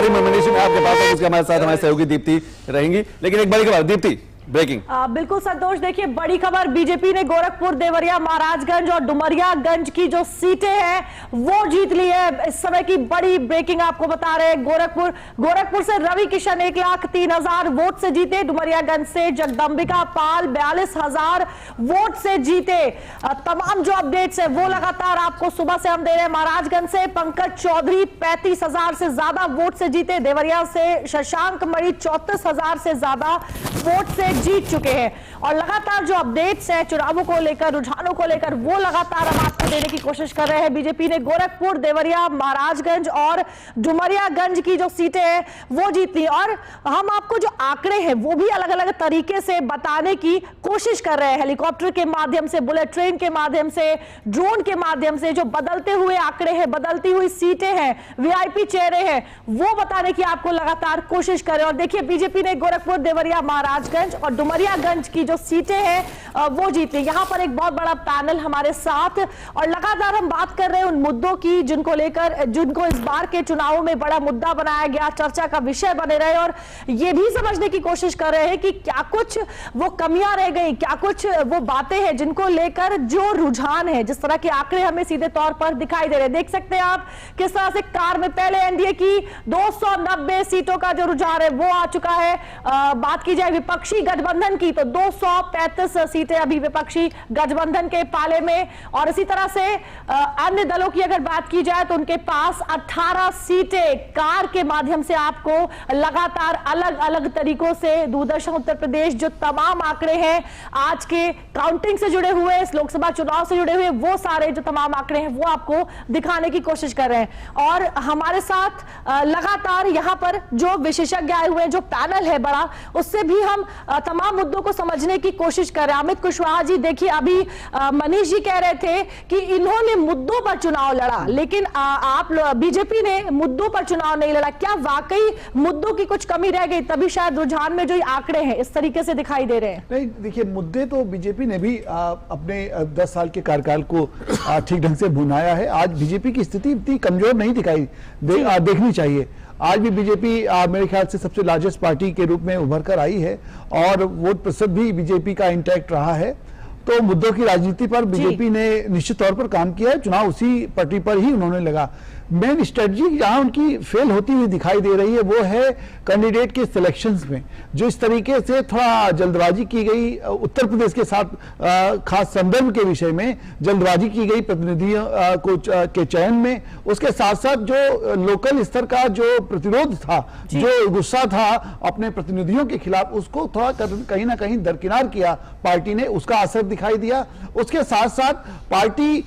तैयारी में मनीष मैं आपके पास उसके हमारे साथ हमारे सहयोगी दीप्ति रहेंगी, लेकिन एक बड़ी खबर दीप्ति ब्रेकिंग। बिल्कुल संतोष, देखिए बड़ी खबर, बीजेपी ने गोरखपुर, देवरिया, महाराजगंज और डुमरियागंज की जो सीटें हैं वो जीत ली है। इस समय की बड़ी ब्रेकिंग आपको बता रहे हैं। गोरखपुर से रवि किशन 1,03,000 वोट से जीते। डुमरियागंज से जगदंबिका पाल 42,000 वोट से जीते। तमाम जो अपडेट्स है वो लगातार आपको सुबह से हम दे रहे हैं। महाराजगंज से पंकज चौधरी 35,000 से ज्यादा वोट से जीते। देवरिया से शशांक मणि 34,000 से ज्यादा वोट से जीत चुके हैं। और लगातार जो अपडेट्स हैं चुनावों को लेकर, रुझानों को लेकर, वो लगातार हम आपको देने की कोशिश कर रहे हैं। बीजेपी ने गोरखपुर, देवरिया, महाराजगंज और डुमरियागंज की जो सीटें हैं वो जीत ली। और हम आपको जो आंकड़े हैं वो भी अलग अलग तरीके से बताने की कोशिश कर रहे हैं, हेलीकॉप्टर के माध्यम से, बुलेट ट्रेन के माध्यम से, ड्रोन के माध्यम से। जो बदलते हुए आंकड़े हैं, बदलती हुई सीटें हैं, वीआईपी चेहरे हैं, वो बताने की आपको लगातार कोशिश कर रहे हैं। और देखिए बीजेपी ने गोरखपुर, देवरिया, महाराजगंज और डुमरियागंज की जो सीटें हैं वो जीती। यहां पर एक बहुत बड़ा पैनल हमारे साथ, और लगातार हम बात कर रहे हैं उन मुद्दों की जिनको इस बार के चुनावों में बड़ा मुद्दा बनाया गया, चर्चा का विषय बने रहे। और ये भी समझने की कोशिश कर रहे हैं कि क्या कुछ वो कमियां रह गई, क्या कुछ वो बातें हैं जिनको लेकर जो रुझान है, जिस तरह के आंकड़े हमें सीधे तौर पर दिखाई दे रहे हैं। देख सकते हैं आप किस तरह से कार में पहले एनडीए की 290 सीटों का जो रुझान है वो आ चुका है। बात की जाए विपक्षी गठबंधन की तो 235 सीटें अभी विपक्षी गठबंधन के पाले में। और इसी तरह से अन्य दलों की अगर बात की जाए तो उनके पास 18 सीटें कार के माध्यम से आपको लगातार अलग अलग तरीकों से दूरदर्शन उत्तर प्रदेश जो तमाम आंकड़े हैं आज के काउंटिंग से जुड़े हुए, इस लोकसभा चुनाव से जुड़े हुए, वो सारे जो तमाम आंकड़े हैं वो आपको दिखाने की कोशिश कर रहे हैं। और हमारे साथ लगातार यहां पर जो विशेषज्ञ आए हुए हैं, जो पैनल है बड़ा, उससे भी हम तमाम मुद्दों को समझने की कोशिश कर रहे हैं। अमित कुशवाहा जी, देखिए अभी मनीष जी कह रहे थे कि इन्होंने मुद्दों पर चुनाव लड़ा, लेकिन आप बीजेपी ने मुद्दों पर चुनाव नहीं लड़ा। क्या वाकई मुद्दों की कुछ कमी रह गई, तभी शायद रुझान में जो आंकड़े हैं इस तरीके से दिखाई दे रहे हैं? नहीं, देखिए मुद्दे तो बीजेपी ने भी अपने 10 साल के कार्यकाल को ठीक ढंग से भुनाया है। आज बीजेपी की स्थिति इतनी कमजोर नहीं देखनी चाहिए। आज भी बीजेपी मेरे ख्याल से सबसे लार्जेस्ट पार्टी के रूप में उभर कर आई है और वोट प्रतिशत भी बीजेपी का इंटैक्ट रहा है। तो मुद्दों की राजनीति पर बीजेपी ने निश्चित तौर पर काम किया है। चुनाव उसी पटरी पर ही उन्होंने लगा। मेन स्ट्रेटजी जहां उनकी फेल होती हुई दिखाई दे रही है वो है कैंडिडेट के सिलेक्शंस में। जो इस तरीके से थोड़ा जल्दबाजी की गई, उत्तर प्रदेश के साथ खास संदर्भ के विषय में जल्दबाजी की गई प्रतिनिधियों के चयन में, उसके साथ साथ जो लोकल स्तर का जो प्रतिरोध था, जो गुस्सा था अपने प्रतिनिधियों के खिलाफ, उसको थोड़ा कहीं ना कहीं दरकिनार किया पार्टी ने, उसका असर दिखाई दिया। उसके साथ साथ पार्टी